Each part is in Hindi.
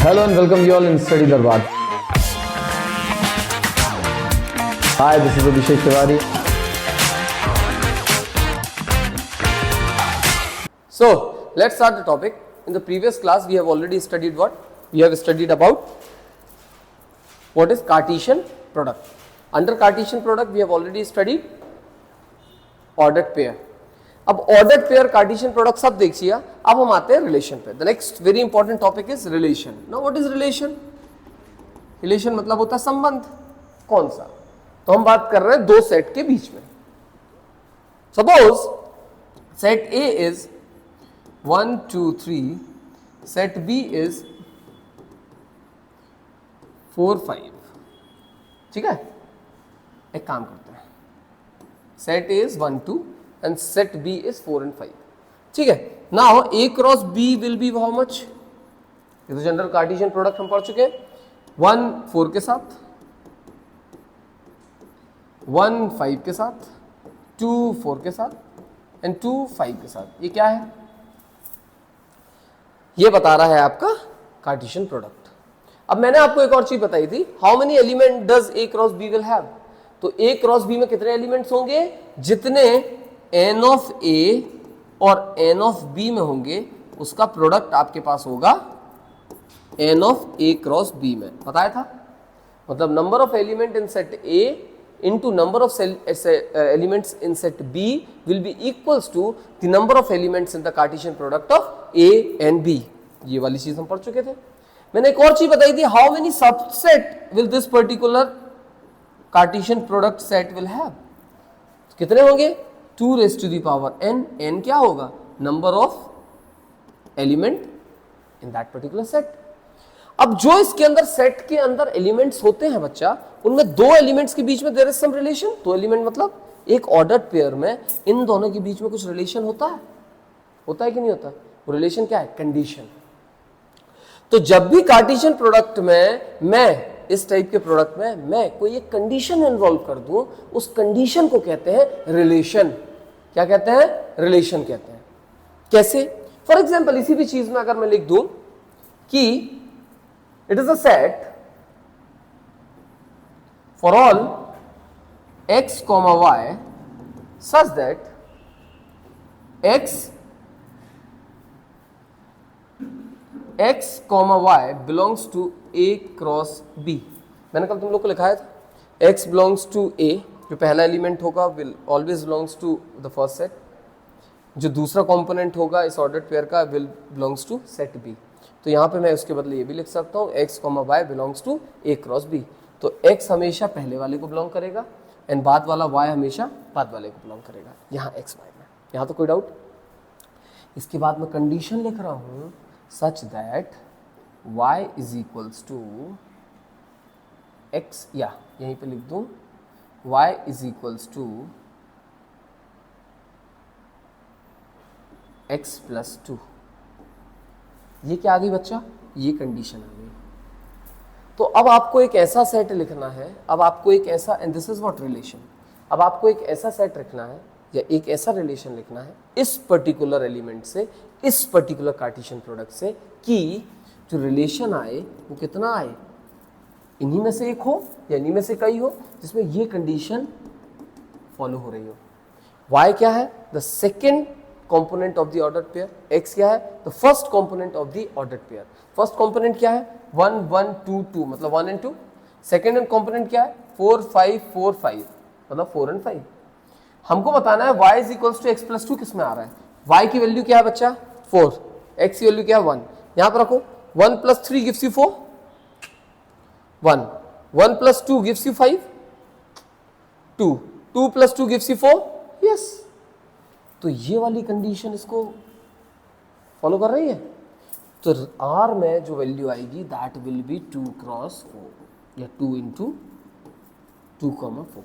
Hello and welcome you all in Study Darbar. Hi, this is Abhishek Tiwari. So, let's start the topic. In the previous class, we have already studied what? We have studied about what is Cartesian product. Under Cartesian product, we have already studied ordered pair. अब ordered pair Cartesian product सब देख लिया. अब हम आते हैं relation पे. The next very important topic is relation. Now, what is relation? Relation मतलब होता है संबंध. कौन सा? तो हम बात कर रहे हैं दो सेट के बीच में. Suppose set A is 1, 2, 3, set B is 4, 5. ठीक है, एक काम करते हैं. Set A is 1, 2 and set B is 4 and 5. ठीक है. Now A cross B will be how much? ये तो जनरल कार्टेशियन प्रोडक्ट हम पढ़ चुके हैं. 1 4 के साथ, 1 5 के साथ, 2 4 के साथ एंड 2 5 के साथ. ये क्या है? ये बता रहा है आपका कार्टेशियन प्रोडक्ट. अब मैंने आपको एक और चीज बताई थी, how many element does A cross B will have. तो ए क्रॉस बी में कितने एलिमेंट्स होंगे? जितने एन ऑफ ए और एन ऑफ बी में होंगे उसका प्रोडक्ट आपके पास होगा n of A cross B में. बताया था. मतलब number of element in set A into number of elements in set B will be equals to the number of elements in the Cartesian product of A and B. ये वाली चीज हम पढ़ चुके थे. मैंने एक और चीज बताई थी, how many subset will this particular Cartesian product set will have. तो कितने होंगे? 2 raised to the power n. n क्या होगा? Number of element in that particular set. अब जो इसके अंदर सेट के अंदर एलिमेंट्स होते हैं बच्चा, उनमें दो एलिमेंट्स के बीच में देयर इज सम रिलेशन. दो एलिमेंट मतलब एक ऑर्डर्ड पेयर में इन दोनों के बीच में कुछ रिलेशन होता है. होता है कि नहीं होता? वो रिलेशन क्या है? कंडीशन. तो जब भी कार्टेशियन प्रोडक्ट में मैं इस टाइप के प्रोडक्ट में मैं कोई एक कंडीशन इन्वॉल्व कर दूं, उस कंडीशन को कहते हैं रिलेशन. क्या कहते हैं? रिलेशन कहते हैं. कैसे? फॉर एग्जाम्पल इसी भी चीज में अगर मैं लिख दूं कि it is a set for all x comma y such that x comma y belongs to a cross b. मैंने कल तुम लोग को लिखाया था x belongs to a, जो पहला एलिमेंट होगा will always belongs to the first set. जो दूसरा कंपोनेंट होगा इस ऑर्डर्ड पेयर का will belongs to set b. तो यहाँ पे मैं उसके बदले ये भी लिख सकता हूँ x, y belongs to a cross b. तो x हमेशा पहले वाले को बिलोंग करेगा एंड बाद वाला y हमेशा बाद वाले को बिलोंग करेगा. यहाँ x, y में. यहाँ तो कोई डाउट? इसके बाद मैं कंडीशन लिख रहा हूँ such that y is equals to x, या यहीं पे लिख दूँ y is equals to x plus 2. ये क्या आ गई बच्चा? ये कंडीशन आ गई. तो अब आपको एक ऐसा सेट लिखना है, अब आपको एक ऐसा, and this is what relation, अब आपको एक ऐसा सेट रखना है या एक ऐसा रिलेशन लिखना है इस पर्टिकुलर एलिमेंट से, इस पर्टिकुलर कार्टेशियन प्रोडक्ट से, कि जो रिलेशन आए वो कितना आए? इन्हीं में से एक हो या इन्हीं में से कई हो जिसमें ये कंडीशन फॉलो हो रही हो. y क्या है? The second component of the ordered pair. x क्या है? the first component of the ordered pair. first component क्या है? 1 1 2 2 मतलब 1 and 2. second component क्या है? 4 5 4 5 मतलब 4 and 5. हमको बताना है y is equals to x plus 2 किस में आ रहा है. y की वैल्यू क्या है बच्चा? 4. x की वैल्यू क्या है? 1. यहाँ पर रखो. 1 plus 3 gives you 4. 1. 1 plus 2 gives you 5. 2. 2 plus 2 gives you 4. Yes. तो ये वाली कंडीशन इसको फॉलो कर रही है. तो R में जो वैल्यू आएगी दैट विल बी 2 क्रॉस 4 या 2 into 2,4.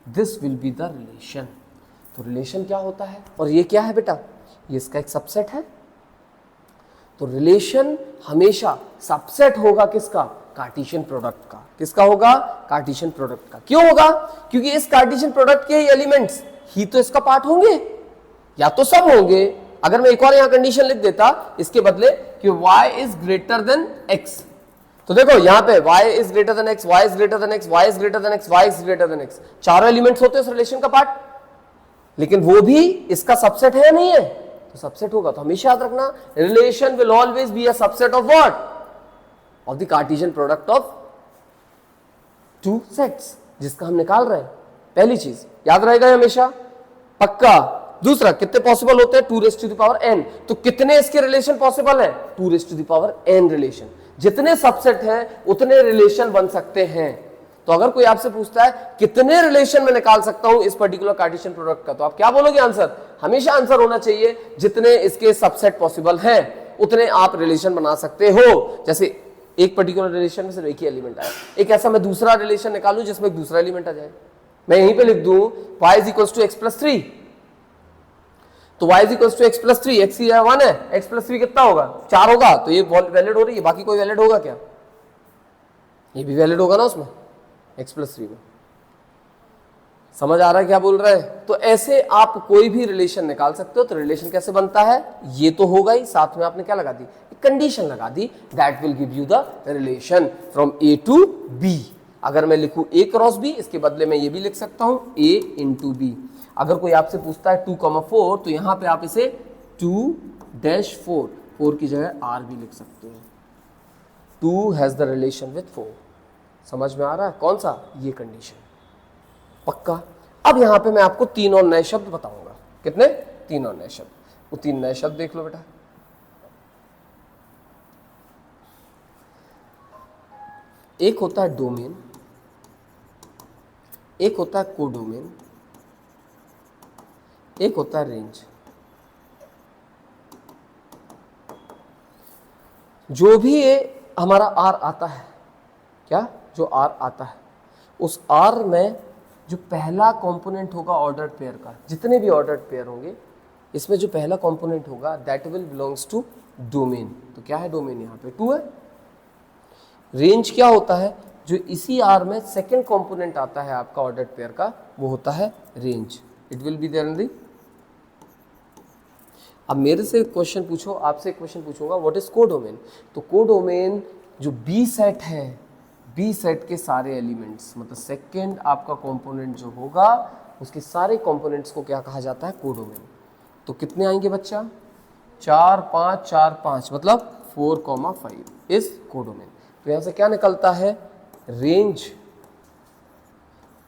This will be the relation. तो रिलेशन क्या होता है और ये क्या है बेटा? ये इसका एक सबसेट है. तो रिलेशन हमेशा सबसेट होगा किसका? कार्टेशियन प्रोडक्ट का. किसका होगा? कार्टेशियन प्रोडक्ट का. क्यों होगा? क्योंकि इस कार्टेशियन प्रोडक्ट के ही एलिमेंट्स ही तो इसका पार्ट होंगे, या तो सब होंगे. अगर मैं एक और यहाँ कंडीशन लिख देता इसके बदले कि कि y is greater than x। तो देखो यहां पे y is greater than x, y is greater than x, y is greater than x, y is greater than x, चारों एलिमेंट्स होते हैं उस रिलेशन का पार्ट, लेकिन वो भी इसका सबसेट है या नहीं है? तो सबसेट होगा। तो हमेशा याद रखना, relation will always be a subset of what? Of the Cartesian product of two sets, जिसका हम निकाल रहे हैं। पहली चीज याद रहेगा हमेशा, पक्का। दूसरा, कितने पॉसिबल होते हैं? 2 raise to the power n। तो कितने इसके रिलेशन पॉसिबल है? 2 raise to the power n relation. जितने सबसेट हैं उतने रिलेशन बन सकते हैं। तो अगर कोई आपसे पूछता है कितने रिलेशन में निकाल सकता हूं इस पर्टिकुलर कार्टेशियन प्रोडक्ट का, तो आप क्या बोलोगे आंसर? हमेशा आंसर होना चाहिए जितने इसके सबसेट पॉसिबल हैं उतने आप रिलेशन बना सकते हो। जैसे एक पर्टिकुलर रिलेशन में सिर्फ एक ही एलिमेंट आया, एक ऐसा मैं दूसरा रिलेशन निकालूं जिसमें एक दूसरा एलिमेंट आ जाए। मैं यहीं पे लिख दूं y is equal to x plus 3, तो y is equal to x plus 3, x 1 है, x प्लस 3 कितना होगा? 4 होगा। तो ये वैलिड हो रही है, बाकी कोई वैलिड होगा क्या? ये भी वैलिड होगा ना उसमें, x प्लस 3 में। समझ आ रहा है क्या बोल रहे हैं? तो ऐसे आप कोई भी रिलेशन निकाल सकते हो। तो रिलेशन कैसे बनता है ये तो होगा ही, साथ में आपने क्या लगा दी? कंडीशन लगा दी, that will give you the relation from a to b। अगर मैं लिखूं a क्रॉस b, इसके बदले में ये भी लिख सकता हूं a इंटू b। अगर कोई आपसे पूछता है 2,4, तो यहां पे आप इसे 2-4, 4 की जगह r भी लिख सकते हो। 2 हैज द रिलेशन विथ 4। समझ में आ रहा है? कौन सा? ये कंडीशन। पक्का। अब यहां पे मैं आपको 3 और नए शब्द बताऊंगा। कितने? 3 और नए शब्द। वो 3 नए शब्द देख लो बेटा। एक होता है डोमेन, एक होता है कोडोमेन, एक होता है रेंज। जो भी ये हमारा आर आता है, क्या? जो आर आता है, उस आर में जो पहला कंपोनेंट होगा ऑर्डर्ड पेयर का, जितने भी ऑर्डर्ड पेयर होंगे, इसमें जो पहला कंपोनेंट होगा that will belongs to domain. तो क्या है डोमेन? यहाँ पे 2 है। रेंज क्या होता है? जो इसी आर में सेकेंड कंपोनेंट आता है आपका ऑर्डर्ड पेयर का, वो होता है range. It will be there in the. अब मेरे से क्वेश्चन पूछो, आपसे क्वेश्चन पूछूंगा व्हाट इज कोडोमेन। तो कोडोमेन जो बी सेट है, बी सेट के सारे एलिमेंट्स, मतलब सेकेंड आपका कंपोनेंट जो होगा उसके सारे कंपोनेंट्स को क्या कहा जाता है? कोडोमेन। तो कितने आएंगे बच्चा? 4 5 4 5, मतलब 4,5 इज कोडोमेन। तो यहां से क्या निकलता है? रेंज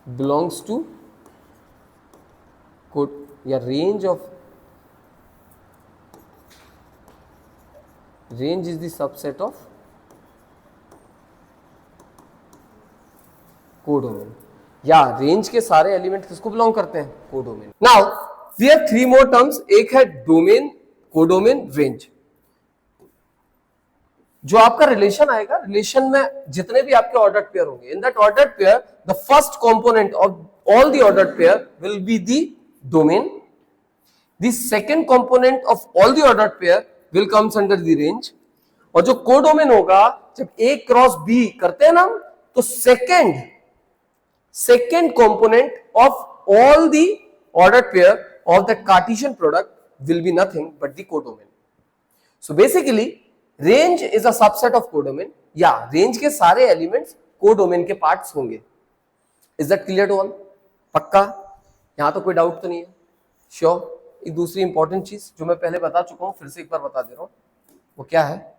बिलोंग्स टू कोड, या range is the subset of codomain. या रेंज के सारे एलिमेंट किसको बिलोंग करते हैं? Codomain. Now we have 3 more terms. एक है डोमेन, कोडोमेन, रेंज। जो आपका रिलेशन आएगा, रिलेशन में जितने भी आपके ऑर्डर्ड पेयर होंगे, in that ordered pair the first component of all the ordered pair will be the domain. The second component of all the ordered pair will comes under the range. और जो कोडोमेन होगा, जब A क्रॉस B करते हैं ना, तो second component of all the ordered pair of the Cartesian product will be nothing but the codomain. So basically range is a subset of codomain, या रेंज के सारे एलिमेंट्स कोडोमेन के पार्ट्स होंगे। Is that clear to all? पक्का? यहां तो कोई डाउट तो नहीं है? श्योर। एक दूसरी इंपॉर्टेंट चीज जो मैं पहले बता चुका हूं, फिर से एक बार बता दे रहा हूं, वो क्या है?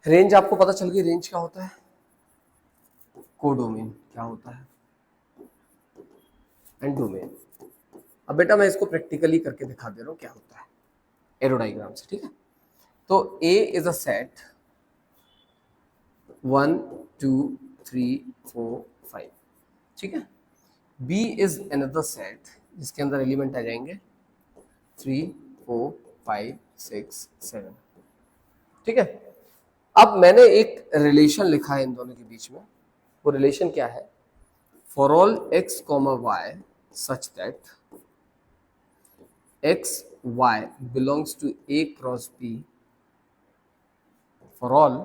रेंज आपको पता चल गई, रेंज क्या होता है, कोडोमेन क्या होता है, एंड डोमेन। अब बेटा मैं इसको प्रैक्टिकली करके दिखा दे रहा हूं क्या होता है एरो डायग्राम से, ठीक है? तो A इज अ सेट 1 2 3 4 5, ठीक है? B इज अनदर सेट जिसके अंदर एलिमेंट आ जाएंगे 3 4 5 6 7, ठीक है? अब मैंने एक रिलेशन लिखा है इन दोनों के बीच में। वो रिलेशन क्या है? For all x, y such that x y belongs to A cross B, for all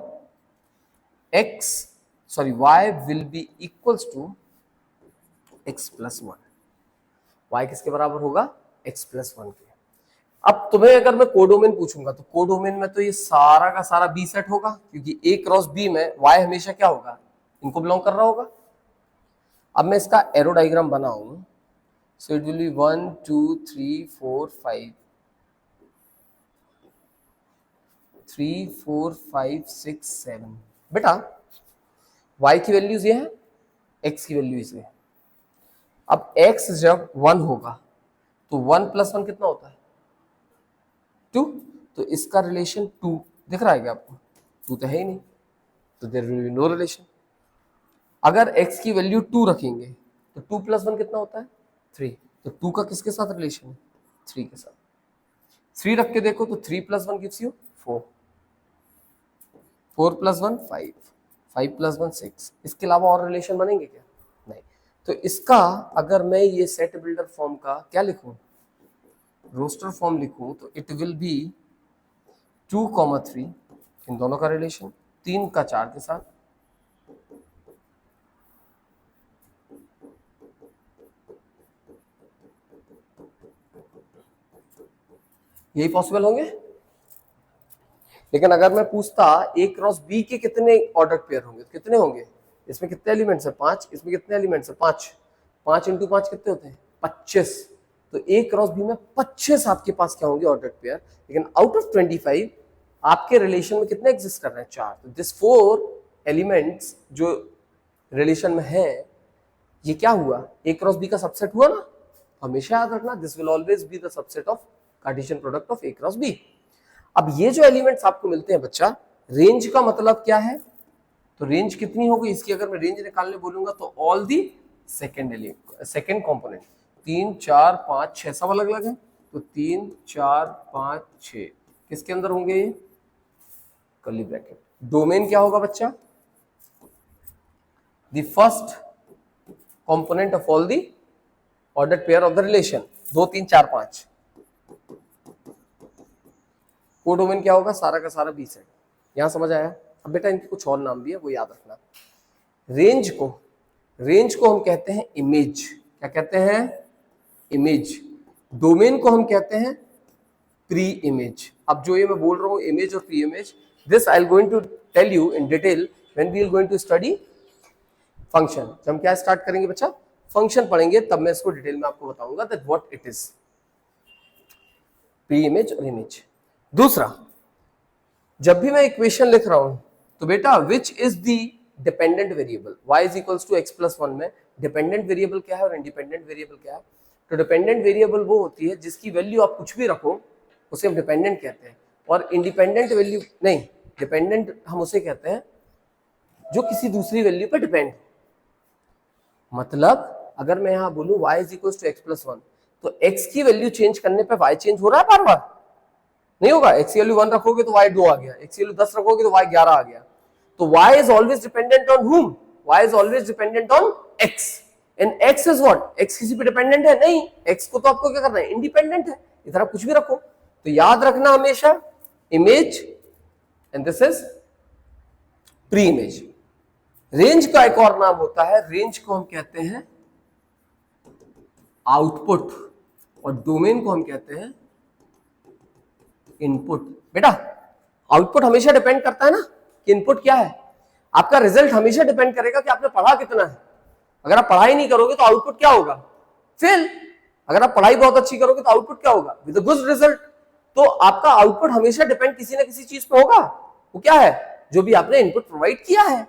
y will be equals to x plus 1। y किसके बराबर होगा? x+1 के। अब तुम्हें अगर मैं कोडोमेन पूछूंगा तो कोडोमेन में तो ये सारा का सारा बी सेट होगा, क्योंकि ए क्रॉस बी में y हमेशा क्या होगा, इनको बिलोंग कर रहा होगा। अब मैं इसका एरो डायग्राम बनाऊं, सो इट विल बी 1 2 3 4 5 3 4 5 6 7। बेटा y की वैल्यूज ये है, x की वैल्यू ये है। अब x जब 1 होगा तो 1 + 1 कितना होता है, 2। तो इसका रिलेशन 2 दिख रहा है क्या आपको, 2 तो है ही नहीं, तो there will be no relation. अगर x की वैल्यू 2 रखेंगे तो 2 + 1 कितना होता है, 3। तो 2 का किसके साथ रिलेशन है, 3 के साथ। 3 रख के देखो तो 3 + 1 गिव्स यू 4, 4 + 1 5, 5 + 1 6। इसके अलावा और रिलेशन बनेंगे क्या, नहीं। तो इसका अगर मैं ये सेट बिल्डर फॉर्म का क्या लिखूं, रोस्टर फॉर्म लिखूं, तो इट विल बी 2, 3, इन दोनों का रिलेशन, 3 का 4 के साथ, यही पॉसिबल होंगे। लेकिन अगर मैं पूछता A क्रॉस B के कितने ऑर्डर पेयर होंगे, तो कितने होंगे, इसमें कितने एलिमेंट्स है, 5, इसमें कितने एलिमेंट्स है, 5, 5 × 5 कितने होते हैं, 25। तो A क्रॉस B में 25 आपके पास क्या होंगे, ऑर्डर पेयर। लेकिन आउट ऑफ 25 आपके रिलेशन में कितने एग्जिस्ट कर रहे हैं, 4। तो दिस 4 एलिमेंट्स जो रिलेशन में है, ये क्या हुआ, A क्रॉस B का सबसेट हुआ ना। हमेशा याद रखना, this will always be the subset of Cartesian product of A cross B। अब ये जो एलिमेंट्स आपको मिलते हैं बच्चा, रेंज का मतलब क्या है, तो रेंज कितनी होगी इसकी, अगर मैं रेंज निकालने बोलूंगा तो ऑल दी सेकेंड कंपोनेंट, 3 4 5 6 सब अलग अलग है, तो 3 4 5 6 किसके अंदर होंगे, ये कर्ली ब्रैकेट। डोमेन क्या होगा बच्चा, the first component of all the ordered pair of the relation, 2 3 4 5। Codomain क्या होगा, सारा का सारा बी सेट। यहां समझ आया। अब बेटा इनके कुछ और नाम भी है, वो याद रखना। रेंज को हम कहते हैं इमेज, क्या कहते हैं, इमेज। डोमेन को हम कहते हैं प्री इमेज। अब जो ये मैं बोल रहा हूं इमेज और pre image, this I am going to tell you in detail when we are going to study function. जब हम क्या स्टार्ट करेंगे बच्चा, फंक्शन पढ़ेंगे, तब मैं इसको डिटेल में आपको बताऊंगा that what it is, pre image और इमेज। दूसरा, जब भी मैं इक्वेशन लिख रहा हूं तो बेटा which is the dependent variable, y = x+1 में डिपेंडेंट वेरिएबल क्या है और इंडिपेंडेंट वेरिएबल क्या है। तो डिपेंडेंट वेरिएबल वो होती है जिसकी वैल्यू आप कुछ भी रखो उसे हम डिपेंडेंट कहते हैं, और इंडिपेंडेंट वैल्यू नहीं, डिपेंडेंट हम उसे कहते हैं जो किसी दूसरी वैल्यू पर डिपेंड। मतलब अगर मैं यहां बोलूं y = x+1, तो x की वैल्यू चेंज करने पे y चेंज हो रहा है बार बार, नहीं होगा। x की वैल्यू 1 रखोगे तो y 2 आ गया, x की वैल्यू 10 रखोगे तो y 11 आ गया। तो y is always dependent on whom, y is always dependent on x, and x is what, x किसी पे डिपेंडेंट है नहीं, x को तो आपको क्या करना है, इंडिपेंडेंट है। इधर आप कुछ भी रखो। तो याद रखना हमेशा image and this is pre image. Range का एक और नाम होता है, रेंज को हम कहते हैं आउटपुट, और डोमेन को हम कहते हैं इनपुट। बेटा आउटपुट हमेशा डिपेंड करता है ना कि इनपुट क्या है। आपका रिजल्ट हमेशा डिपेंड करेगा कि आपने पढ़ा कितना है। अगर आप पढ़ाई नहीं करोगे तो आउटपुट क्या होगा, फेल। अगर आप पढ़ाई बहुत अच्छी करोगे तो आउटपुट क्या होगा, विद अ गुड रिजल्ट। तो आपका आउटपुट हमेशा डिपेंड किसी ना किसी चीज पे होगा। वो क्या है, जो भी आपने इनपुट प्रोवाइड किया है।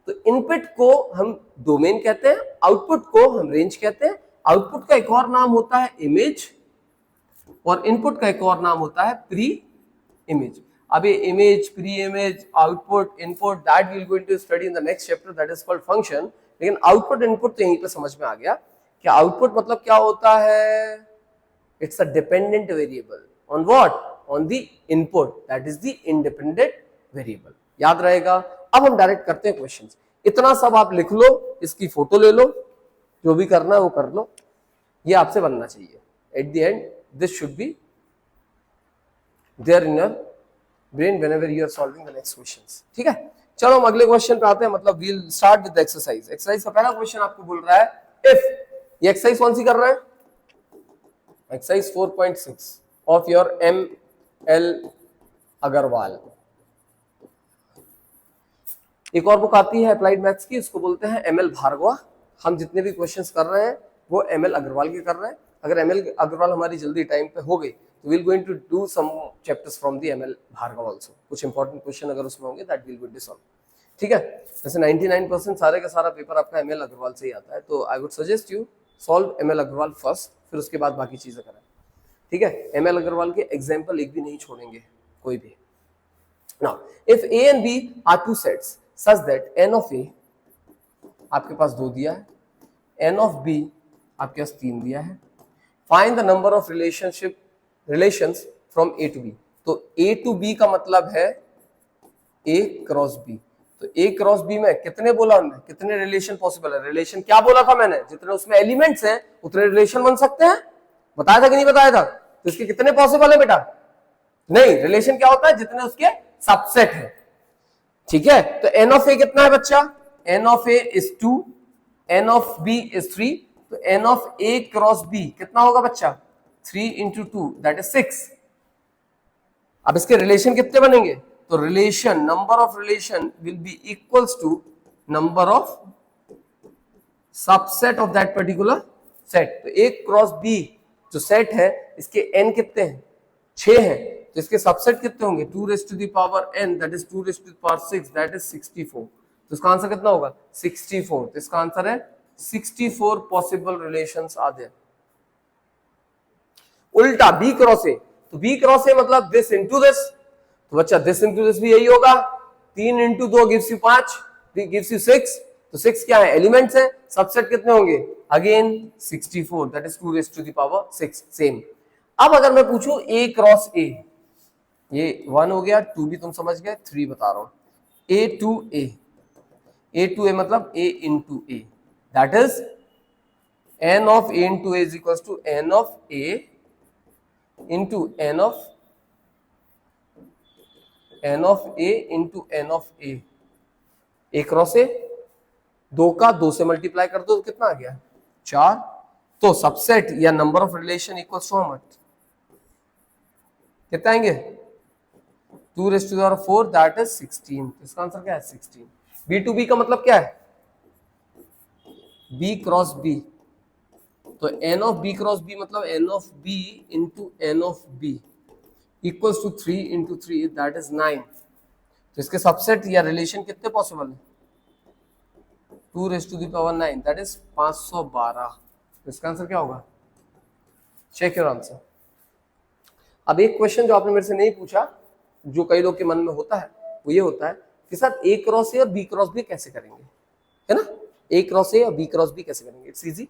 तो इनपुट को हम डोमेन कहते हैं, आउटपुट को हम रेंज कहते हैं। आउटपुट का एक और नाम होता है इमेज, और इनपुट का एक और नाम होता है प्री इमेज। अब ये image, pre image, output, input, that we will going to study in the next chapter, that is called function. लेकिन आउटपुट इनपुट तो यहीं पे समझ में आ गया कि आउटपुट मतलब क्या होता है, it's a dependent variable on what, on the input, that is the independent variable. याद रहेगा। अब हम डायरेक्ट करते हैं क्वेश्चंस। इतना सब आप लिख लो, इसकी फोटो ले लो, जो भी करना है वो कर लो। ये आपसे बनना चाहिए at the end. This should be there in your brain whenever you are solving the next questions. ठीक है, चलो हम अगले क्वेश्चन पे आते हैं। मतलब we'll start with the exercise. Exercise का पहला क्वेश्चन आपको बोल रहा है, if ये एक्सरसाइज कौन सी कर रहे हैं, exercise 4.6 of your ML Agarwal. एक और बुक आती है अप्लाइड मैथ्स की, उसको बोलते हैं ML भार्गवा। हम जितने भी क्वेश्चंस कर रहे हैं वो ML अग्रवाल के कर रहे हैं। अगर ML अग्रवाल हमारी जल्दी टाइम पे हो गई तो will going to do some chapters from the ML Bhargava also. कुछ इंपॉर्टेंट क्वेश्चन अगर उसमें होंगे दैट विल बी सॉल्व। ठीक है, वैसे 99% सारे का सारा पेपर आपका ML अग्रवाल से ही आता है, तो I would suggest you solve ML Agarwal first, फिर उसके बाद बाकी चीजें करें। ठीक है, ML अग्रवाल के एग्जाम्पल एक भी नहीं छोड़ेंगे कोई भी। Now, if A and B are two sets such that n of A आपके पास 2 दिया है, n of B आपके पास 3 दिया है, find the number of relations from A to B। तो A to B का मतलब है A क्रॉस B। तो A क्रॉस B में कितने बोला हमने, कितने रिलेशन पॉसिबल है? रिलेशन क्या बोला था मैंने, जितने उसमें एलिमेंट्स हैं उतने रिलेशन बन सकते हैं। बताया था कि नहीं बताया था? तो इसके कितने पॉसिबल है बेटा? नहीं, रिलेशन क्या होता है, जितने उसके सबसेट है। ठीक है, तो n ऑफ A कितना है बच्चा? n of A is 2, n of B is 3, तो n of A cross B कितना होगा बच्चा? 3 इंटू 2 दैट इज 6। अब इसके रिलेशन कितने बनेंगे? तो relation, number of relation will be equals to number of subset of that particular set. तो A क्रॉस B जो सेट है इसके n कितने हैं? 6 हैं, तो इसके सबसेट कितने होंगे? 2 raised to the power n that is 2 raised to the power 6 that is 64। तो इसका आंसर कितना होगा? 64। तो इसका आंसर है 64 पॉसिबल रिलेशंस आर देयर। उल्टा B क्रॉस A, तो B क्रॉस A मतलब दिस इनटू दिस, तो बच्चा दिस इनटू दिस भी यही होगा। 3 into 2 gives you 5, gives you 6। तो 6 क्या है? एलिमेंट्स है। सबसेट कितने होंगे? Again 64 that is 2 raised to the power 6 same. अब अगर मैं पूछूं A क्रॉस A, ये 1 हो गया, 2 भी तुम समझ गए, 3 बता रहा हूं। A टू A मतलब A into A that is n of A into A is equal to n of A into n of A into n of A। A cross A, 2 का 2 से मल्टीप्लाई कर दो तो कितना आ गया? 4। तो सबसेट या number of relation equals to how much? कितना आएंगे? 2 raised to the power 4 that is 16। इसका आंसर क्या है? 16। B to B का मतलब क्या है? B क्रॉस B, तो n of B cross B मतलब n of B into n of B equals to 3 into 3 that is 9। तो इसके सबसेट या रिलेशन कितने पॉसिबल है? 2 raised to the power 9 that is 512। तो इसका आंसर क्या होगा? Check your answer. अब एक क्वेश्चन जो आपने मेरे से नहीं पूछा, जो कई लोग के मन में होता है, वो ये होता है कि सर A क्रॉस A और B क्रॉस B कैसे करेंगे, है ना? A क्रॉस A और B क्रॉस B कैसे करेंगे? It's easy.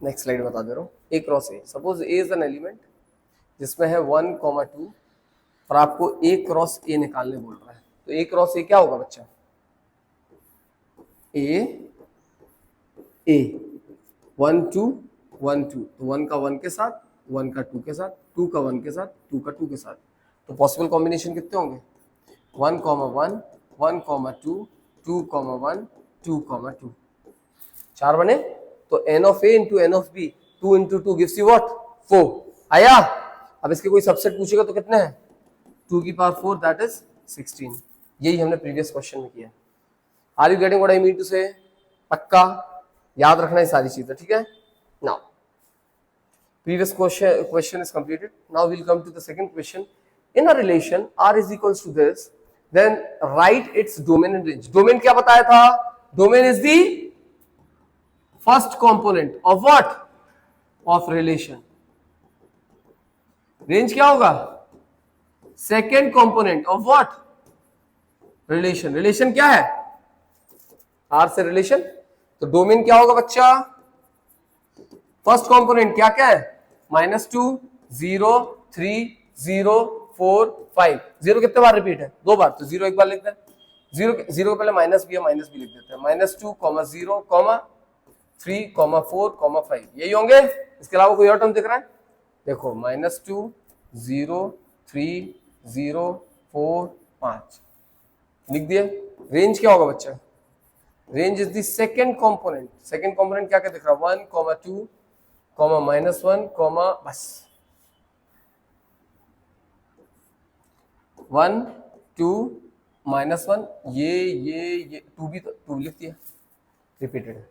नेक्स्ट स्लाइड बता दे रहा हूं। A cross A, suppose A is an element जिसमें है 1, 2 और आपको A क्रॉस A निकालने बोल रहा है, तो A क्रॉस A क्या होगा बच्चा? A 1 2 1 2, तो 1 का 1 के साथ, 1 का 2 के साथ, 2 का 1 के साथ, 2 का 2 के साथ। तो पॉसिबल कॉम्बिनेशन कितने होंगे? 1, 1 1, 2 2, 1 2, 2। 4 बने। तो n of A into n of B, 2 into 2 gives you what? 4 आया। अब इसके कोई सबसेट पूछेगा तो कितने हैं? 2 की पावर 4 दैट इज 16। यही हमने प्रीवियस क्वेश्चन में किया। Are you getting what I mean to say? पक्का याद रखना ये सारी चीजें, ठीक है? Now previous question is completed. Now we'll come to the second question. In a relation R is equals to this, then write its domain and range. Domain क्या बताया था? Domain is the first component of what? Of relation. Range क्या होगा? Second component of what? Relation. Relation क्या है? R से relation. तो domain क्या होगा बच्चा? फर्स्ट कंपोनेंट क्या क्या है? -2 0 3 0 4 5। 0 कितने बार रिपीट है? 2 बार, तो 0 एक बार लिखते हैं। 0 के पहले माइनस भी है, माइनस भी लिख देते हैं। -2 0 3 4 5 यही होंगे। इसके अलावा कोई और टर्म दिख रहा है? देखो -2 0 3 0 4 5 लिख दिए। रेंज क्या होगा बच्चा? Range is the second component. Second component क्या क्या दिख रहा है, 1, 2, -1, बस 1, 2, -1, ये 2 भी, तो 2 लिख दिया, रिपीटेड है।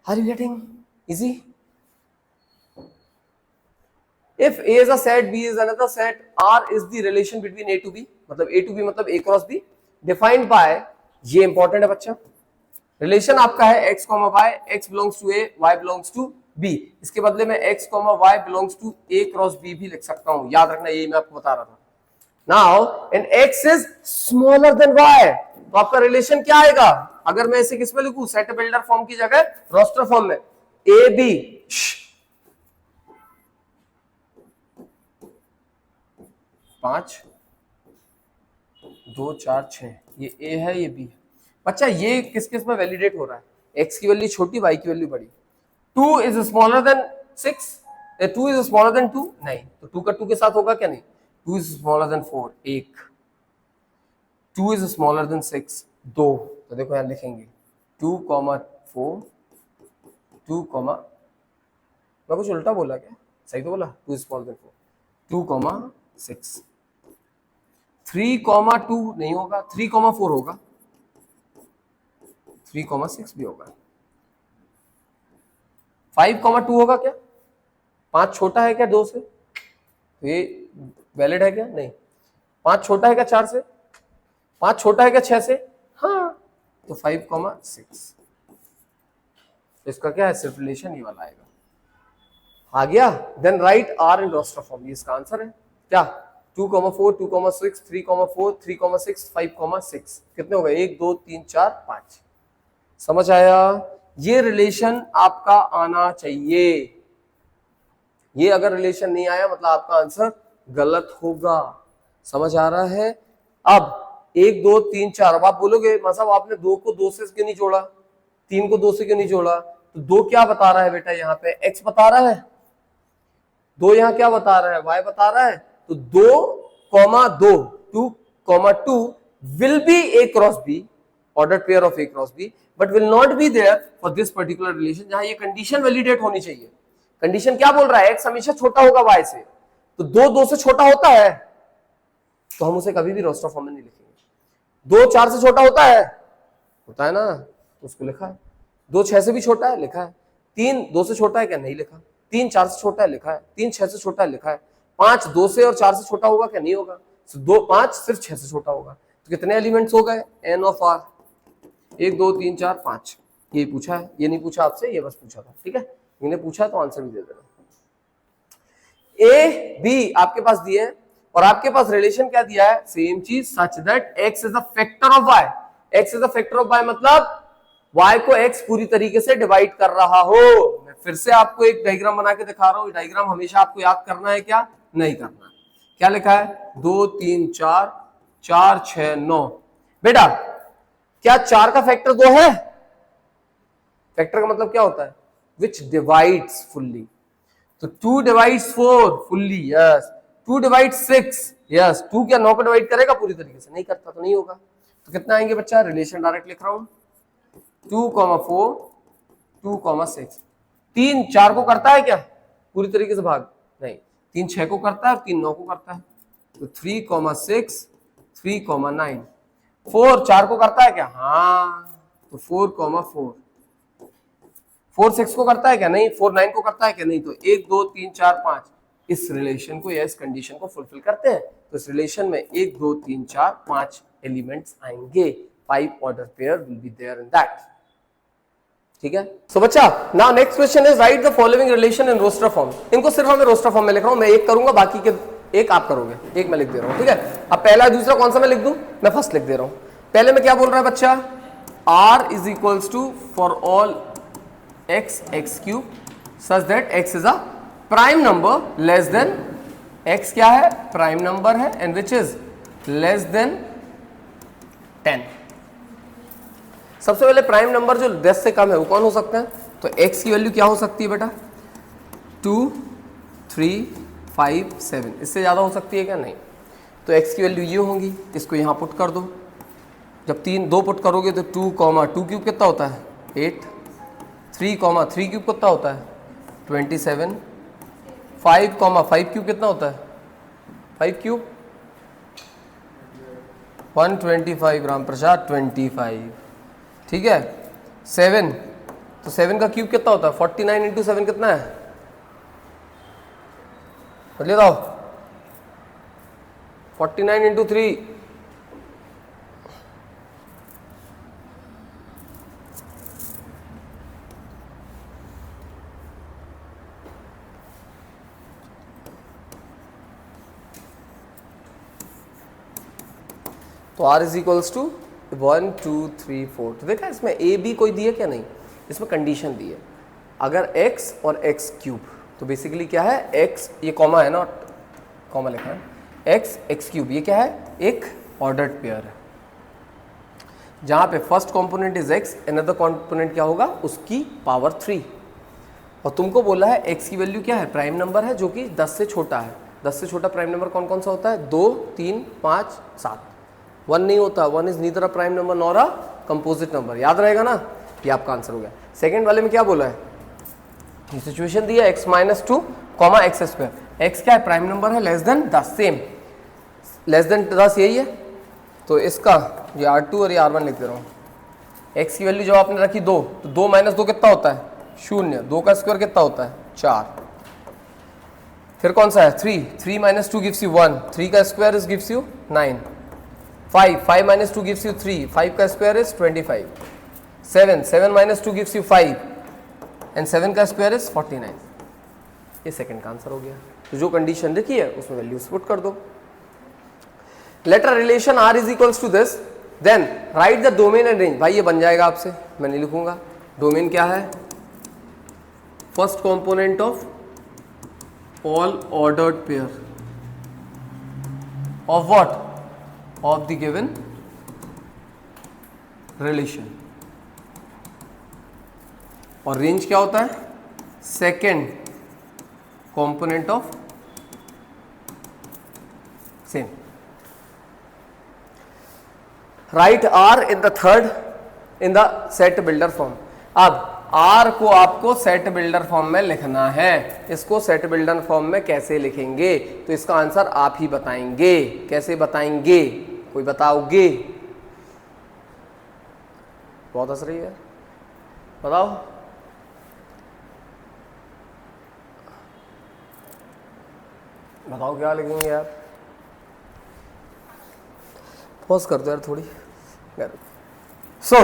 Are you getting easy? If A is a set, B is another set, R is the relation between A to B, मतलब A to B मतलब A cross B, defined by, ये important है बच्चा, रिलेशन आपका है x, y, x belongs to A, y belongs to B, इसके बदले में x, y belongs to A cross B भी लिख सकता हूं, याद रखना, यही मैं आपको बता रहा था। Now, and x is smaller than y, तो आपका रिलेशन क्या आएगा? अगर मैं इसे किस में लिखूं, सेट बिल्डर फॉर्म की जगह रोस्टर फॉर्म में, ए बी, 5, 2, 4, 6, ये ए है, ये बी है। बच्चा ये किस किस में वैलिडेट हो रहा है? x की वैल्यू छोटी, y की वैल्यू बड़ी। 2 is smaller than 6, 2 is smaller than 2, नहीं, तो 2 का 2 के साथ होगा क्या? नहीं। 2 is smaller than 4, 1। 2 is smaller than 6, 2, तो देखो यहां लिखेंगे 2, 4, 2, मैं कुछ उल्टा बोला क्या? सही तो बोला, 2 इज स्मॉलर देन 4, 2, 6। 3, 2 नहीं होगा, 3, 4 होगा, 3, 6 भी होगा। 5, 2 होगा क्या? 5 छोटा है क्या 2 से? तो ये वैलिड है क्या? नहीं। 5 छोटा है क्या 4 से? 5 छोटा है क्या 6 से? हाँ, तो 5, 6। इसका क्या है? सिर्फ रिलेशन ये वाला आएगा। आ गया? Then write R in roster form, ये इसका आंसर है क्या? 2, 4, 2, 6, 3, 4, 3, 6, 5, 6, कितने हो गए? 1, 2, 3, 4, 5। समझ आया? ये रिलेशन आपका आना चाहिए। ये अगर रिलेशन नहीं आया मतलब आपका आंसर गलत होगा। समझ आ रहा है? अब 1, 2, 3, 4, अब आप बोलोगे मां साहब आपने 2 को 2 से क्यों नहीं जोड़ा, 3 को 2 से क्यों नहीं जोड़ा? तो 2 क्या बता रहा है बेटा? यहाँ पे x बता रहा है, 2 यहाँ क्या बता रहा है? y बता रहा है। तो 2, 2 will be A cross B, ordered pair of A cross B, but will not be there for this particular relation, जहां ये कंडीशन वैलिडेट होनी चाहिए। कंडीशन क्या बोल रहा है? x हमेशा छोटा होगा y से, तो 2 से छोटा होता है तो हम उसे कभी भी रोस्टर फॉर्म में नहीं लिखेंगे। 2 4 से छोटा होता है ना, तो उसको लिखा है। 2 6 से भी छोटा है, लिखा है। 3 2 से छोटा है क्या? नहीं लिखा। 3 4 से छोटा है, लिखा है। 3 6 से छोटा है, लिखा है। 5 2 से और 4 से छोटा होगा क्या? नहीं होगा। 5 सिर्फ 6 से छोटा होगा। तो कितने एलिमेंट्स हो गए? n of r, 1 2 3 4 5। ये पूछा है, ये नहीं पूछा आपसे, ये बस पूछा था। ठीक है, इन्हें पूछा तो आंसर भी दे देना। ए बी आपके पास दिए हैं और आपके पास रिलेशन क्या दिया है? सेम चीज, सच that x is a factor of y। x is a factor of y मतलब y को x पूरी तरीके से डिवाइड कर रहा हो। मैं फिर से आपको एक डायग्राम बना के दिखा रहा हूं। डायग्राम हमेशा आपको याद करना है क्या? नहीं करना। क्या लिखा है? 2 3 4 4 6 9। बेटा क्या 4 का फैक्टर 2 है? फैक्टर का मतलब क्या होता है? विच डिवाइड्स फुल्ली। तो 2 divides 4 fully, yes. 2 divides 6, yes. 2 क्या 9 को डिवाइड करेगा पूरी तरीके से? नहीं करता, तो नहीं होगा। तो कितना आएंगे बच्चा? रिलेशन डायरेक्ट लिख रहा हूं, 2, 4, 2, 6। 3 4 को करता है क्या पूरी तरीके से भाग? नहीं। 3 6 को करता है और 3 9 को करता है। तो 3, 6, 3, 9। 4 4 को करता है क्या? हाँ, तो 4, 4। 4 6 को करता है क्या? नहीं। 4 9 को करता है क्या? नहीं। तो 1 2 3 4 5 इस रिलेशन को या इस कंडीशन को फुलफिल करते हैं। तो इस रिलेशन में 1 2 3 4 5 एलिमेंट्स आएंगे। 5 order pair will be there in that. ठीक है। सो बच्चा, now next question is write the following relation in roster form. इनको सिर्फ हमें रोस्टर फॉर्म में लिख रहा हूं, मैं एक करूंगा, बाकी के एक आप करोगे, एक मैं लिख दे रहा हूं। ठीक है। अब पहला दूसरा कौन सा मैं लिख दूं? मैं फर्स्ट लिख दे रहा हूं। पहले में क्या बोल रहा है बच्चा? r is equals to for all x cube such that x is a prime number less than, x क्या है? प्राइम नंबर है, and which is less than 10। सबसे पहले प्राइम नंबर जो 10 से कम है वो कौन हो सकता है? तो x की वैल्यू क्या हो सकती है बेटा? 2 3 5 7। इससे ज्यादा हो सकती है क्या? नहीं। तो x की वैल्यू ये होंगी, इसको यहां पुट कर दो। जब 2 पुट करोगे तो 2 कॉमा 2 क्यूब कितना होता है 8, 3 कॉमा 3 क्यूब कितना होता है 27, 5 कॉमा 5 क्यूब कितना होता है 5 क्यूब 125 राम प्रसाद 25, ठीक है। 7, तो 7 का क्यूब कितना होता है 49 इंटू 7 कितना है ले आओ 49 इंटू 3 तो r इज इक्वल्स टू 1 2 3 4। तो देखा इसमें a b कोई दिया क्या नहीं, इसमें कंडीशन दी है। अगर x और x क्यूब, तो बेसिकली क्या है x, ये कॉमा है ना, कॉमा लिखा है x x क्यूब, ये क्या है एक ऑर्डर्ड पेयर है जहां पे first component is x, another component क्या होगा उसकी पावर 3। और तुमको बोला है x की वैल्यू क्या है प्राइम नंबर है जो कि 10 से छोटा है। 10 से छोटा प्राइम नंबर कौन कौन सा होता है 2 3 5 7, 1 नहीं होता, 1 is neither a prime number nor a composite number, याद रहेगा ना, ये आपका आंसर हो गया। सेकंड वाले में क्या बोला है, ये सिचुएशन दी है x minus 2 comma x square, x क्या है प्राइम नंबर है less than 10, same less than 10 यही है। तो इसका ये R2 और ये R1 लिख दे रहा हूँ। x की वैल्यू जब आपने रखी 2, तो 2 माइनस 2 कितना होता है 0, 2 का स्क्वायर कितना होता है 4। फिर कौन सा है 3, 3 माइनस 2 गिव्स यू 1, 3 का square is gives you 9। 5, 5 minus 2 gives you 3, 5 का square is 25। 7, 7 minus 2 gives you 5 and 7 का स्क्वायर इज 49। ये सेकंड का आंसर हो गया। तो जो कंडीशन लिखी है उसमें वैल्यूज पुट कर दो। Let a relation r is equals to this, then write the domain and range. भाई ये बन जाएगा आपसे, मैं नहीं लिखूंगा। डोमेन क्या है, first component of all ordered pair of what, of the given relation। और रेंज क्या होता है second component of same. Write R in the third in the set builder form. अब आर को आपको सेट बिल्डर फॉर्म में लिखना है, इसको सेट बिल्डर फॉर्म में कैसे लिखेंगे, तो इसका आंसर आप ही बताएंगे। कैसे बताएंगे, कोई बताओगे, बहुत हंस रही है, बताओ। बताओ क्या लिखेंगे यार, पॉज कर दो यार थोड़ी। सो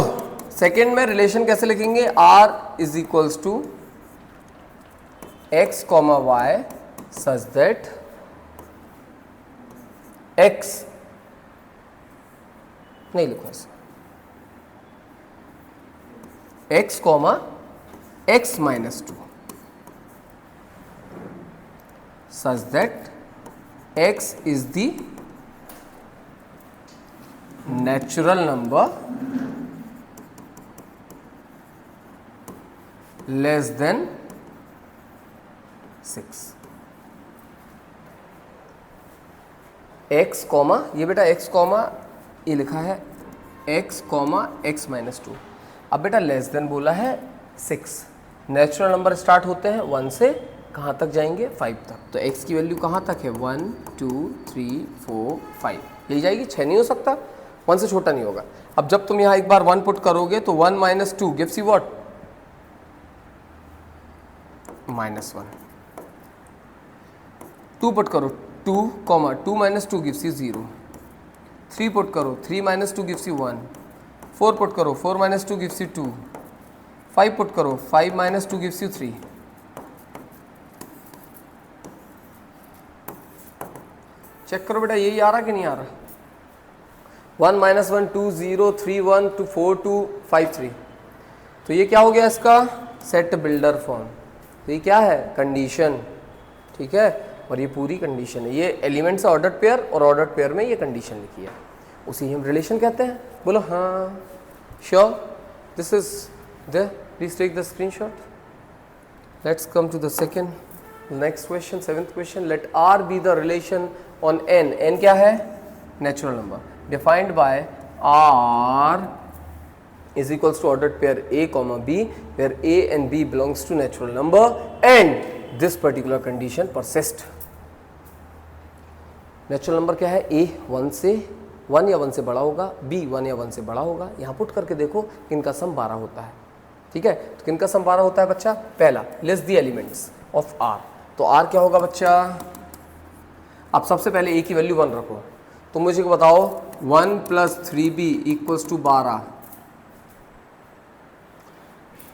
सेकेंड में रिलेशन कैसे लिखेंगे, r is equals to x comma y such that x, नहीं लिखो ऐसे, x comma x minus 2 such that x is the natural number less than 6। x comma, ये बेटा x कॉमा ये लिखा है x कॉमा x माइनस 2। अब बेटा लेस देन बोला है 6, नेचुरल नंबर स्टार्ट होते हैं 1 से, कहाँ तक जाएंगे 5 तक। तो x की वैल्यू कहाँ तक है 1 2 3 4 5, यही जाएगी, 6 नहीं हो सकता, 1 से छोटा नहीं होगा। अब जब तुम यहाँ एक बार 1 पुट करोगे तो 1 minus 2 gives you what -1। 2 put करो 2 comma 2 minus 2 gives you 0। 3 put करो 3 माइनस 2 गिव्स यू 1। 4 पुट करो 4 माइनस 2 गिव्स यू 2। 5 पुट करो 5 माइनस 2 गिव्स यू 3। चेक करो बेटा यही आ रहा कि नहीं आ रहा। 1 माइनस 1 2 0 3 1 2 4 2 5 3। तो ये क्या हो गया इसका सेट बिल्डर फॉर्म। तो ये क्या है कंडीशन, ठीक है, और ये पूरी कंडीशन है। ये एलिमेंट्स ऑर्डर्ड पेयर और ऑर्डर्ड पेयर में ये कंडीशन लिखी है, उसी हम रिलेशन कहते हैं। बोलो हाँ sure, this is the, please take the screenshot. Let's come to the second next question, 7th question. Let R be the relation on N. N क्या है natural number defined by R is equals to ordered pair A comma B, where A and B belongs to natural number and this particular condition persists. Natural number क्या है? A 1 या 1 से बड़ा होगा, B 1 या 1 से बड़ा होगा. यहाँ पुट करके देखो किनका सम 12 होता है. ठीक है, तो किनका सम 12 होता है बच्चा? पहला, list the elements of R. तो R क्या होगा बच्चा? अब सबसे पहले A की वैल्यू 1 रखो. तो मुझे बताओ 1 + 3B = 12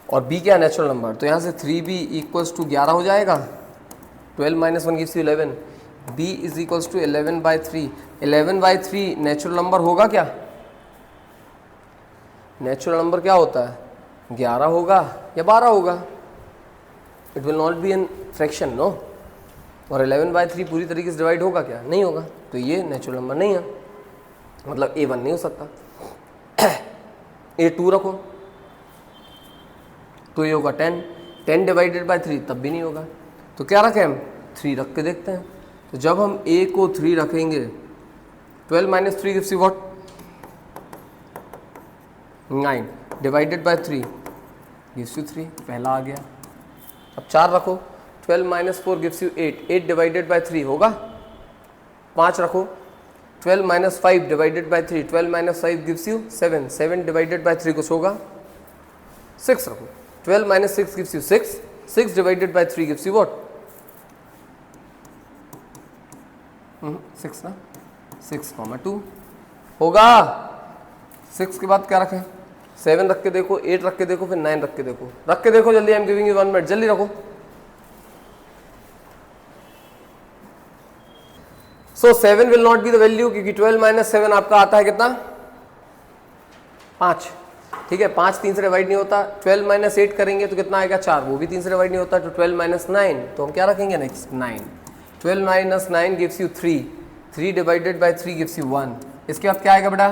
और B क्या है? Natural number. तो यहाँ से 3B = 11 हो जाएगा. 12 - 1 gives you 11. B = 11/3. 11/3 natural number होगा क्या? नेचुरल नंबर क्या होता है? 11 होगा या 12 होगा? It will not be an fraction, no. और 11/3 पूरी तरीके से डिवाइड होगा क्या? नहीं होगा. तो ये नेचुरल नंबर नहीं है, मतलब A1 नहीं हो सकता. A2 रखो तो ये होगा 10. 10 / 3 तब भी नहीं होगा. तो क्या रखें हम? 3 रख के देखते हैं. तो जब हम A को 3 रखेंगे, 12 - 3 gives you what? 9 / 3 gives you 3. पहला आ गया. अब 4 रखो, 12 - 4 gives you 8. 8 / 3 होगा. 5 रखो, 12 - 5 / 3. 12 - 5 gives you 7. 7 / 3 कुछ होगा. 6 रखो, 12 - 6 gives you 6. 6 / 3 gives you what? 6 ना. 6,2 होगा. 6 के बाद क्या रखें? 7 रख के देखो, 8 रख के देखो, फिर 9 रख के देखो. रख के देखो जल्दी. I am giving you 1 minute, जल्दी रखो. सो 7 will not be the value, क्योंकि 12 - 7 आपका आता है कितना? 5. ठीक है, 5 3 से डिवाइड नहीं होता. 12 - 8 करेंगे तो कितना आएगा? 4. वो भी 3 से डिवाइड नहीं होता. तो 12 - 9. तो हम क्या रखेंगे next? 9. 12 - 9 gives you 3. 3 / 3 gives you 1. इसके बाद क्या आएगा बेटा?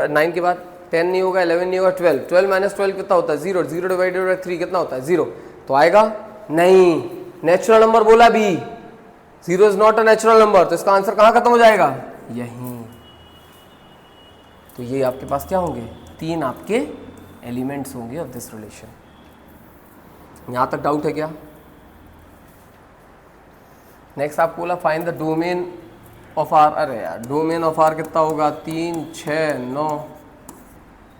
9 के बाद 10 नहीं होगा, 11 नहीं होगा, 12. 12 - 12 कितना होता है? 0. 0 / 3 कितना होता है? 0. तो आएगा नहीं. नेचुरल नंबर बोला भी. 0 is not a natural number. तो इसका आंसर कहाँ खत्म हो जाएगा? यहीं. तो ये आपके पास क्या होंगे? 3 आपके एलिमेंट्स होंगे ऑफ दिस रिलेशन. यहां तक डाउट है क्या? नेक्स्ट आपको बोला find the domain of R. अरे यार, डोमेन ऑफ आर कितना होगा? 3 6 9.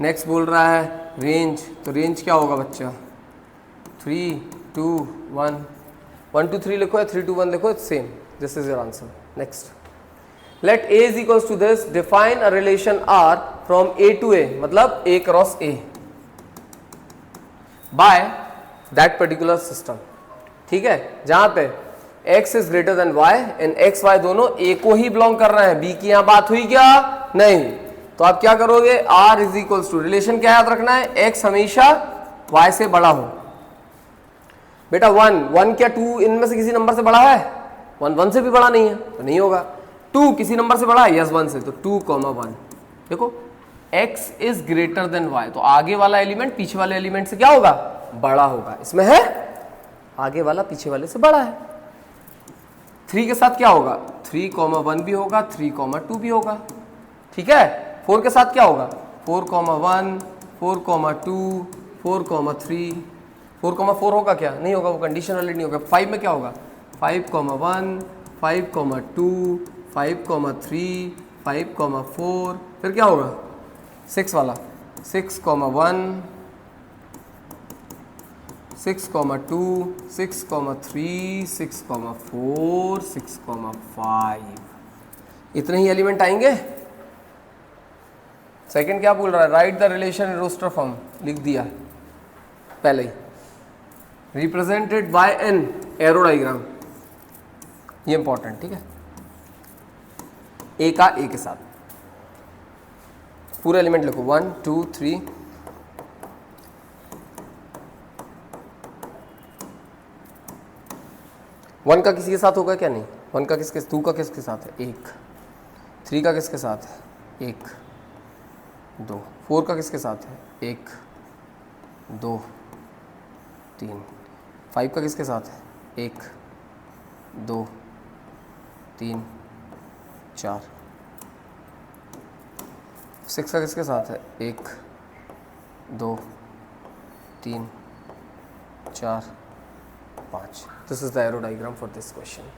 नेक्स्ट बोल रहा है रेंज. तो रेंज क्या होगा बच्चा? 3 2 1. 1 2 3 लिखो या 3 2 1 लिखो, it's same. This is your answer. Next, let A is equals to this. Define a relation R from A to A, मतलब A cross A by that particular system. ठीक है, जहां पे x is greater than y and x y दोनों A को ही बिलोंग कर रहे हैं. B की यहां बात हुई क्या? नहीं. तो आप क्या करोगे? R is equals to, relation क्या याद रखना है? x हमेशा y से बड़ा हो. बेटा 1 क्या 2 इनमें से किसी नंबर से बड़ा है? 1 से भी बड़ा नहीं है, तो नहीं होगा. 2 किसी नंबर से बड़ा है? यस 1 से. तो 2, 1. देखो x is greater than y, तो आगे वाला एलिमेंट पीछे वाले एलिमेंट से क्या होगा? बड़ा होगा. इसमें है आगे वाला पीछे वाले से बड़ा है. 3 के साथ क्या होगा? 3, 1 भी होगा, 3, 2 भी होगा. ठीक है. 4 के साथ क्या होगा? 4, 1, 4, 2, 4, 3. 4, 4 होगा क्या? नहीं होगा, वो कंडीशन वाले नहीं होगा. 5 में क्या होगा? 5, 1, 5, 2, 5, 3, 5, 4. फिर क्या होगा? 6 वाला. 6, 1, 6, 2, 6, 3, 6, 4, 6, 5. इतने ही एलिमेंट आएंगे. सेकंड क्या बोल रहा है? Write the relation in roster form. लिख दिया पहले ही. Represented by an arrow diagram. ये इंपॉर्टेंट. ठीक है, ए का ए के साथ पूरा एलिमेंट लिखो. 1 2 3. वन का किसी के साथ होगा क्या? नहीं. 1 का किसके, 2 का किसके साथ है? 1. 3 का किसके साथ है? 1 2. 4 का किसके साथ है? 1 2 3. 5 का किसके साथ है? 1 2 3 4. 6 का किसके साथ है? 1 2 3 4 5। This is the arrow diagram for this question.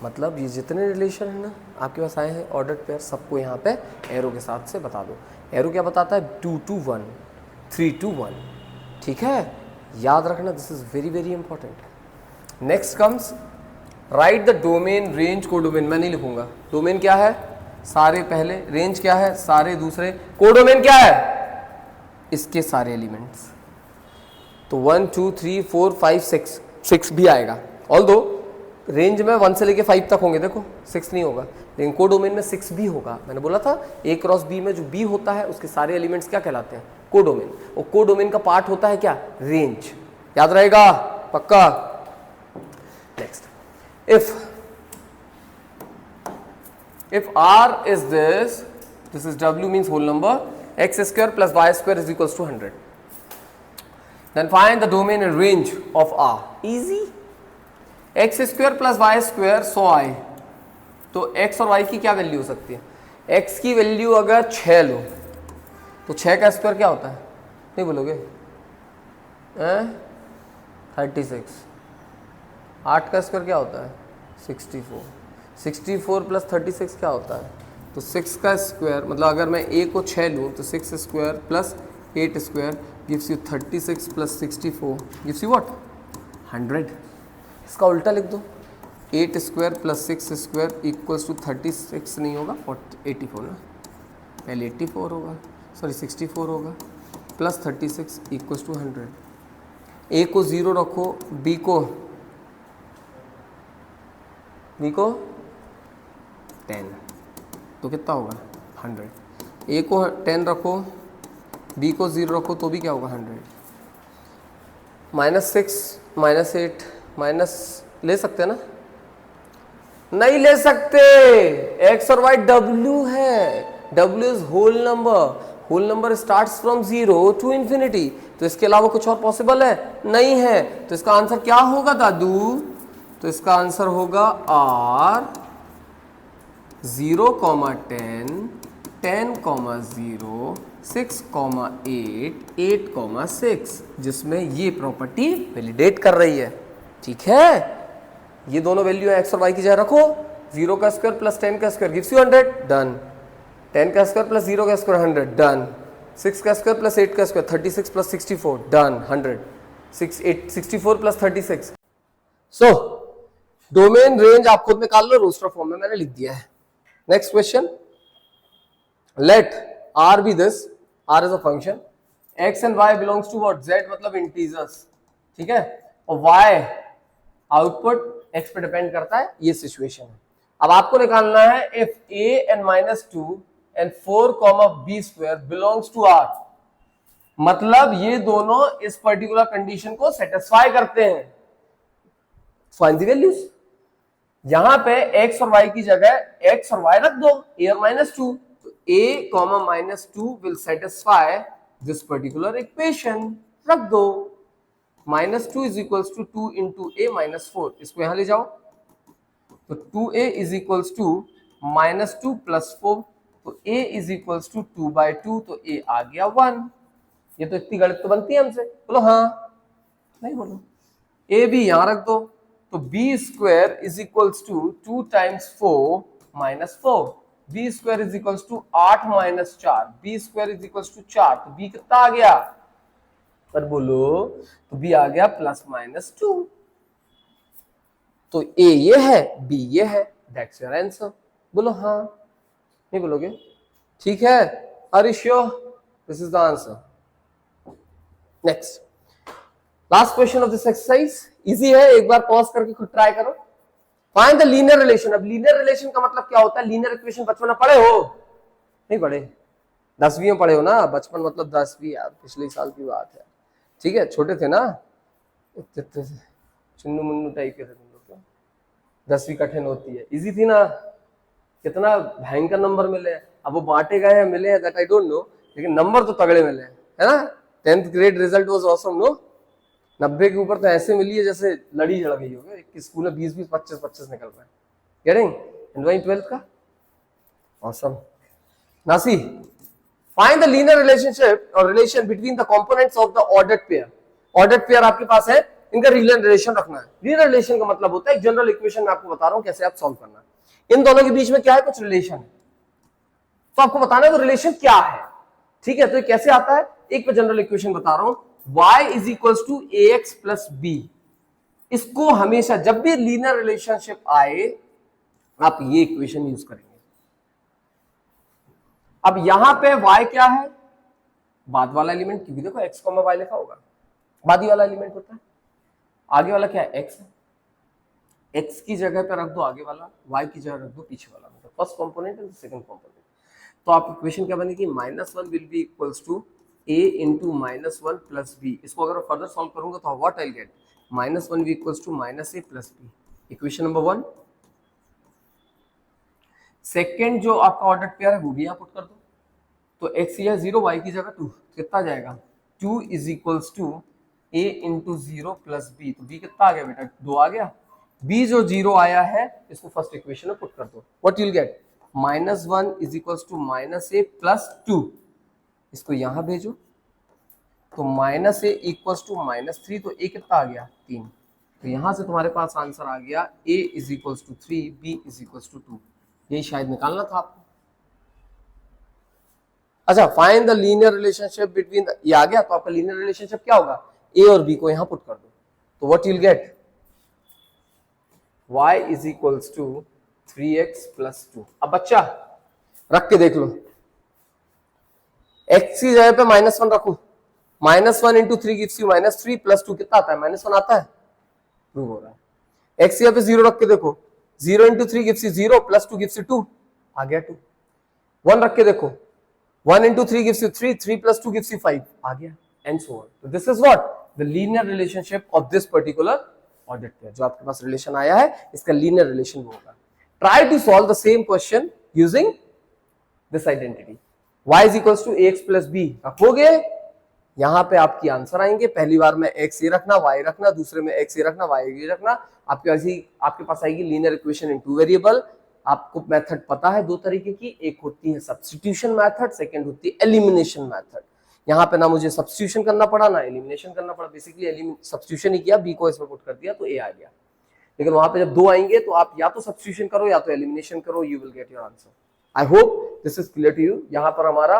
मतलब ये जितने रिलेशन है ना आपके पास आए हैं ऑर्डर्ड पेयर, सबको यहाँ पे एरो के साथ से बता दो। एरो क्या बताता है? 2 to 1, 3 to 1। ठीक है, याद रखना, this is very very important. Next comes right the domain, range, codomain. मैं नहीं लिखूंगा। डोमेन क्या है? सारे पहले। रेंज क्या है? सारे दूसरे। कोडोमेन क्या है? इसके सारे एलिमेंट्स। तो 1 2 3 4 5 6, 6 भी आएगा। ऑल्दो रेंज में 1 से लेके 5 तक होंगे, देखो 6 नहीं होगा, लेकिन कोडोमेन में 6 भी होगा। मैंने बोला था A क्रॉस B में जो B होता है उसके सारे एलिमेंट्स क्या कहलाते हैं? कोडोमेन। और कोडोमेन का पार्ट होता है क्या? रेंज। याद रहेगा पक्का? Next, if R is this is W means whole number, x square plus y square is equals to 100. Then find the domain and range of R. Easy. x square plus y square 100i, तो x और y की क्या वैल्यू हो सकती है? x की वैल्यू अगर 6 लो तो 6 का स्क्वायर क्या होता है? नहीं बोलोगे? 36। 8 का स्क्वायर क्या होता है? 64। 64 प्लस 36 क्या होता है? तो 6 का स्क्वायर, मतलब अगर मैं a को 6 लूँ तो 6 square plus 8 square gives you 36 प्लस 64 गिव्स यू व्हाट? 100। इसका उल्टा लिख दो, 8 square plus 6 square equals to 36 नहीं होगा, 84 ना, पहले 84 होगा, सॉरी 64 होगा, प्लस 36 इक्वल्स टू 100। ए को 0 रखो, बी को 10, तो कितना होगा? 100। ए को 10 रखो, बी को 0 रखो, तो भी क्या होगा? 100। -6 -8 माइनस ले सकते हैं ना? नहीं ले सकते। x और y w है, w is whole number, whole number starts from 0 to infinity. तो इसके अलावा कुछ और पॉसिबल है? नहीं है। तो इसका आंसर क्या होगा दादू? तो इसका आंसर होगा r 0, 10, 10, 0, 6, 8, 8, 6, जिसमें ये प्रॉपर्टी वैलिडेट कर रही है। ठीक है, ये दोनों वैल्यू x और y की जगह रखो। 0 का स्क्वायर प्लस 10 का स्क्वायर गिव्स यू 100, डन। 10 का स्क्वायर प्लस 0 का स्क्वायर 100, डन। 6 का स्क्वायर प्लस 8 का स्क्वायर 36 प्लस 64, done, 100। 64 plus 36। So domain range आप खुद निकाल लो, रोस्टर फॉर्म में मैंने लिख दिया है। Next question, let r be this, r is a function, x and y belongs to what? z मतलब इंटीजर्स। ठीक है, और y आउटपुट x पे डिपेंड करता है। ये सिचुएशन है। अब आपको निकालना है if a and -2 and 4, b square belongs to R, मतलब ये दोनों इस पर्टिकुलर कंडीशन को सेटिस्फाई करते हैं। Find the values. यहां पे x और y की जगह x और y रख दो, a और -2, तो a, -2 will satisfy this particular equation, रख दो। -2 is equals to 2 into a -4, इसको यहां ले जाओ, तो 2a is equals to -2 plus 4, तो a इज इक्वल्स टू 2/2, तो a आ गया 1। ये तो इतनी गणित तो बनती है हमसे, बोलो हाँ, नहीं बोलो। a भी यहां रख दो, तो b square is equals to 2 times 4 -4, b square is equals to 8 - 4, b square is equals to 4, तो b कितना आ गया? पर बोलो, तो b आ गया +-2। तो a ये है, b ये है, दैट्स योर आंसर। बोलो हाँ, नहीं बोलोगे? ठीक है, are you sure? This is the answer. Next, last question of this exercise, easy है, एक बार पॉज करके खुद ट्राई करो। Find the linear relation. अब लीनियर रिलेशन का मतलब क्या होता है? लीनियर इक्वेशन बचपन में पढ़े हो? नहीं पढ़े? 10वीं में पढ़े हो ना? बचपन मतलब 10वीं, यार पिछले साल की बात है। ठीक है, छोटे थे ना, चुन्नू मुन्नू टाइप के थे तुम लोग। 10वीं कठिन होती है, इजी थी ना? कितना भयंकर नंबर मिले। अब वो बांटे गए हैं, मिले हैं, दैट आई डोंट नो, लेकिन नंबर तो तगड़े मिले हैं, है ना? 10th grade result was awesome, no? 90 के ऊपर तो ऐसे मिली है जैसे लड़ी जड़ गई होगी। एक स्कूल में 20-20, 25-25 निकल रहा है। गेटिंग? एंड वहीं 12th का ऑसम। नासी फाइंड द लीनियर रिलेशनशिप और relation between the components of the ordered pair. Ordered pair आपके पास है, इनका लीनियर रिलेशन रखना है। लीनियर रिलेशन का मतलब होता है जनरल इक्वेशन में आपको बता रहा हूं कैसे आप सॉल्व करना है। इन दोनों के बीच में क्या है, कुछ रिलेशन है, तो आपको बताना है वो रिलेशन क्या है। ठीक है, तो ये कैसे आता है, एक पे जनरल इक्वेशन बता रहा हूं, y is equal to A X plus B. इसको हमेशा जब भी लीनियर रिलेशनशिप आए आप ये इक्वेशन यूज करेंगे। अब यहां पे y क्या है, बाद वाला एलिमेंट, क्योंकि देखो x कॉमा y लिखा होगा, बाद ही वाला एलिमेंट होता है। आगे वाला क्या है, x है, x की जगह पे रख दो आगे वाला, y की जगह रख दो पीछे वाला, मतलब first component and second component. तो आप इक्वेशन क्या बनेगी, -1 will be equals to a into -1 plus b। इसको अगर फर्दर सॉल्व करूंगा तो व्हाट आई गेट, -1 भी equals to -a plus b। Equation number 1। Second जो आपका ऑर्डर पेयर है वो भी यहाँ पुट कर दो, तो x की जगह 0, y की जगह 2, कितना जाएगा, 2 is equals to a into 0 plus b। तो b कितना आ गया बेटा, 2 आ गया। b जो 0 आया है इसको फर्स्ट इक्वेशन में पुट कर दो, what you will get, -1 is equals to -a plus 2। इसको यहां भेजो तो -a इक्वल्स टू -3, तो a कितना आ गया, 3। तो यहां से तुम्हारे पास आंसर आ गया a is equals to 3, b is equals to 2। यही शायद निकालना था आपको। अच्छा, find the linear relationship between, ये आ गया, तो आपका लीनियर रिलेशनशिप क्या होगा, a और b को यहां पुट कर दो, तो what you will get, y is equals to 3x plus 2। अब बच्चा रख के देख लो, x की जगह पे -1 रखो, -1 इंटू 3 गिव्स यू -3 प्लस 2 कितना आता है, -1 आता है, प्रूव हो रहा है। x की जगह पे 0 रख के देखो, 0 into 3 gives you 0 plus 2 gives you 2, आ गया 2। 1 रख के देखो, 1 into 3 gives you 3, 3 plus 2 gives you 5, आ गया, एंड सो ऑन। तो this is what the linear relationship of this particular ordered pair. जो आपके पास रिलेशन आया है इसका लीनियर रिलेशन वो होगा। Try to solve the same question using this identity, y is equals to ax plus b रखोगे, यहां पे आपकी आंसर आएंगे। पहली बार में x ये रखना, y रखना, दूसरे में x ये रखना, y ये रखना, आपके पास आएगी लीनियर इक्वेशन इन 2 वेरिएबल। आपको मेथड पता है दो तरीके की, एक होती है सब्स्टिट्यूशन मेथड, सेकंड होती है एलिमिनेशन मेथड। यहाँ पे ना मुझे सब्स्टिट्यूशन करना पड़ा ना एलिमिनेशन करना पड़ा, बेसिकली सब्स्टिट्यूशन ही किया, b को इसमें पुट कर दिया तो a आ गया। लेकिन वहां पे जब 2 आएंगे तो आप या तो सब्स्टिट्यूशन करो या तो एलिमिनेशन करो, you will get your answer. I hope this is clear to you. यहाँ पर हमारा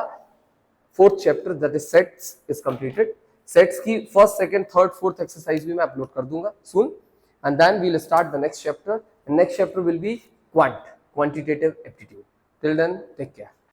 4th chapter that is sets is completed. Sets की 1st, 2nd, 3rd, 4th exercise भी मैं अपलोड कर दूंगा soon, and then we will start the next chapter. Next chapter will be quantitative aptitude. Till then take care.